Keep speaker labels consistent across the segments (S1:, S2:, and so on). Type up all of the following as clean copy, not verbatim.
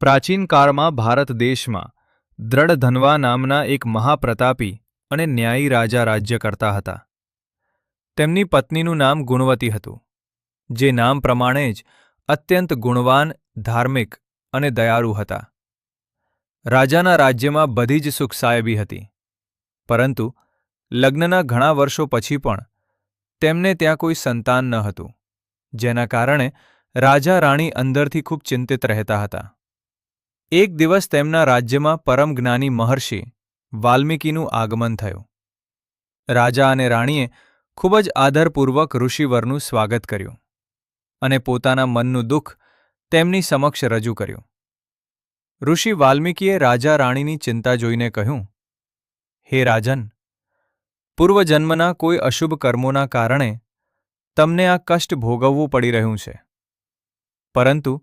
S1: પ્રાચીન કાળમાં ભારત દેશમાં દ્રઢધન્વા નામના એક મહાપ્રતાપી અને ન્યાયી રાજા રાજ્ય કરતા હતા. તેમની પત્નીનું નામ ગુણવતી હતું, જે નામ પ્રમાણે જ અત્યંત ગુણવાન, ધાર્મિક અને દયાળુ હતા. રાજાના રાજ્યમાં બધી જ સુખસાહેબી હતી, પરંતુ લગ્નના ઘણા વર્ષો પછી પણ તેમને ત્યાં કોઈ સંતાન ન હતું, જેના કારણે રાજા રાણી અંદરથી ખૂબ ચિંતિત રહેતા હતા. એક દિવસ તેમના રાજ્યમાં પરમ જ્ઞાની મહર્ષિ વાલ્મીકીનું આગમન થયું. રાજા અને રાણીએ ખૂબ જ આદરપૂર્વક ઋષિવરનું સ્વાગત કર્યું અને પોતાના મનનું દુઃખ તેમની સમક્ષ રજૂ કર્યું. ઋષિ વાલ્મીકીએ રાજા રાણીની ચિંતા જોઈને કહ્યું, હે રાજન, પૂર્વજન્મના કોઈ અશુભ કર્મોના કારણે તમને આ કષ્ટ ભોગવવું પડી રહ્યું છે. પરંતુ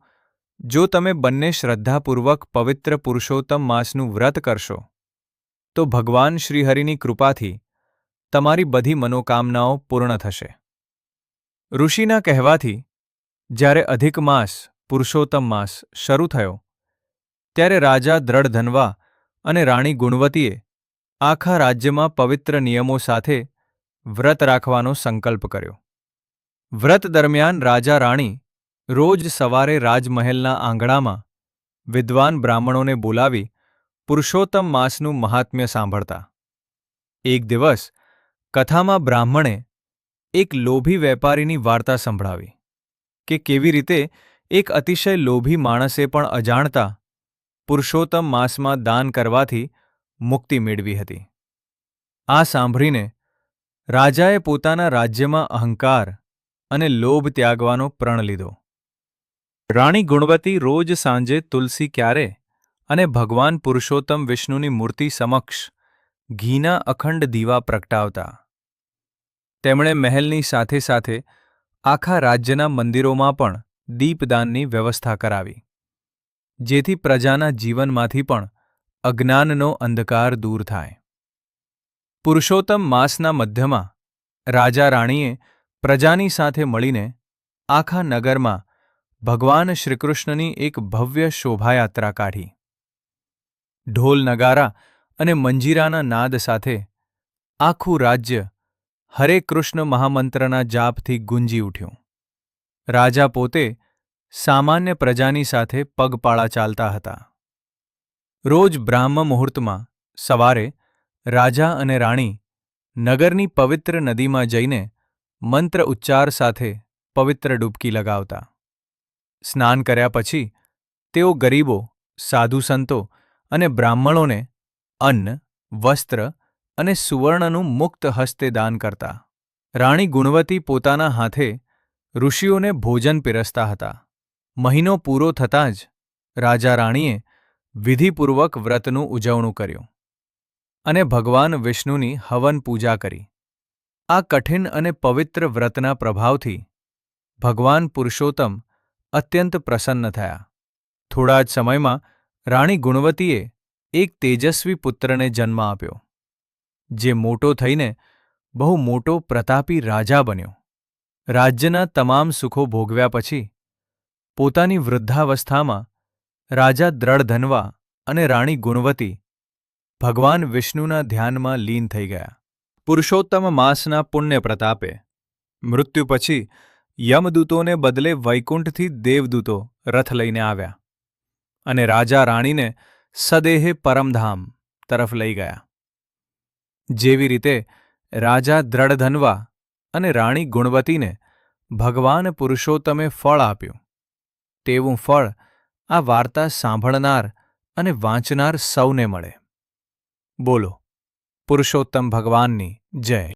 S1: જો તમે બંને શ્રદ્ધાપૂર્વક પવિત્ર પુરુષોત્તમ માસનું વ્રત કરશો, તો ભગવાન શ્રીહરિની કૃપાથી તમારી બધી મનોકામનાઓ પૂર્ણ થશે. ઋષિના કહેવાથી જ્યારે અધિક માસ, પુરુષોત્તમ માસ શરૂ થયો, ત્યારે રાજા દ્રઢધન્વા અને રાણી ગુણવતીએ આખા રાજ્યમાં પવિત્ર નિયમો સાથે વ્રત રાખવાનો સંકલ્પ કર્યો. વ્રત દરમિયાન રાજા રાણી રોજ સવારે રાજમહેલના આંગણામાં વિદ્વાન બ્રાહ્મણોને બોલાવી પુરુષોત્તમ માસનું મહાત્મ્ય સાંભળતા. એક દિવસ કથામાં બ્રાહ્મણે એક લોભી વેપારીની વાર્તા સંભળાવી કે કેવી રીતે એક અતિશય લોભી માણસે પણ અજાણતા પુરુષોત્તમ માસમાં દાન કરવાથી મુક્તિ મેળવી હતી. આ સાંભળીને રાજાએ પોતાના રાજ્યમાં અહંકાર અને લોભ ત્યાગવાનો પ્રણ લીધો. રાણી ગુણવતી રોજ સાંજે તુલસી ક્યારે અને ભગવાન પુરુષોત્તમ વિષ્ણુની મૂર્તિ સમક્ષ ઘીના અખંડ દીવા પ્રગટાવતા. તેમણે મહેલની સાથે સાથે આખા રાજ્યના મંદિરોમાં પણ દીપદાનની વ્યવસ્થા કરાવી, જેથી પ્રજાના જીવનમાંથી પણ અજ્ઞાનનો અંધકાર દૂર થાય. પુરુષોત્તમ માસના મધ્યમાં રાજા રાણીએ પ્રજાની સાથે મળીને આખા નગરમાં ભગવાન શ્રીકૃષ્ણની એક ભવ્ય શોભાયાત્રા કાઢી. ઢોલ નગારા અને મંજીરાના નાદ સાથે આખું રાજ્ય હરે કૃષ્ણ મહામંત્રના જાપથી ગુંજી ઉઠ્યું. રાજા પોતે સામાન્ય પ્રજાની સાથે પગપાળા ચાલતા હતા. રોજ બ્રાહ્મ મુહૂર્તમાં સવારે રાજા અને રાણી નગરની પવિત્ર નદીમાં જઈને મંત્ર ઉચ્ચાર સાથે પવિત્ર ડૂબકી લગાવતા. સ્નાન કર્યા પછી તેઓ ગરીબો, સાધુ સંતો અને બ્રાહ્મણોને અન્ન, વસ્ત્ર અને સુવર્ણનું મુક્ત હસ્તે દાન કરતા. રાણી ગુણવતી પોતાના હાથે ઋષિઓને ભોજન પીરસતા હતા. મહિનો પૂરો થતાં જ રાજા રાણીએ વિધિપૂર્વક વ્રતનું ઉજવણું કર્યું અને ભગવાન વિષ્ણુની હવન પૂજા કરી. આ કઠિન અને પવિત્ર વ્રતના પ્રભાવથી ભગવાન પુરુષોત્તમ અત્યંત પ્રસન્ન થયા. થોડા જ સમયમાં રાણી ગુણવતીએ એક તેજસ્વી પુત્રને જન્મ આપ્યો, જે મોટો થઈને બહુ મોટો પ્રતાપી રાજા બન્યો. રાજ્યના તમામ સુખો ભોગવ્યા પછી પોતાની વૃદ્ધાવસ્થામાં રાજા દ્રઢધન્વા અને રાણી ગુણવતી ભગવાન વિષ્ણુના ધ્યાનમાં લીન થઈ ગયા. પુરુષોત્તમ માસના પુણ્ય પ્રતાપે મૃત્યુ પછી યમદૂતોને બદલે વૈકુંઠથી દેવદૂતો રથ લઈને આવ્યા અને રાજા રાણીને સદેહે પરમધામ તરફ લઈ ગયા. જેવી રીતે રાજા દ્રઢધન્વા અને રાણી ગુણવતીને ભગવાન પુરુષોત્તમે ફળ આપ્યું, તેવું ફળ આ વાર્તા સાંભળનાર અને વાંચનાર સૌને મળે. બોલો પુરુષોત્તમ ભગવાનની જય.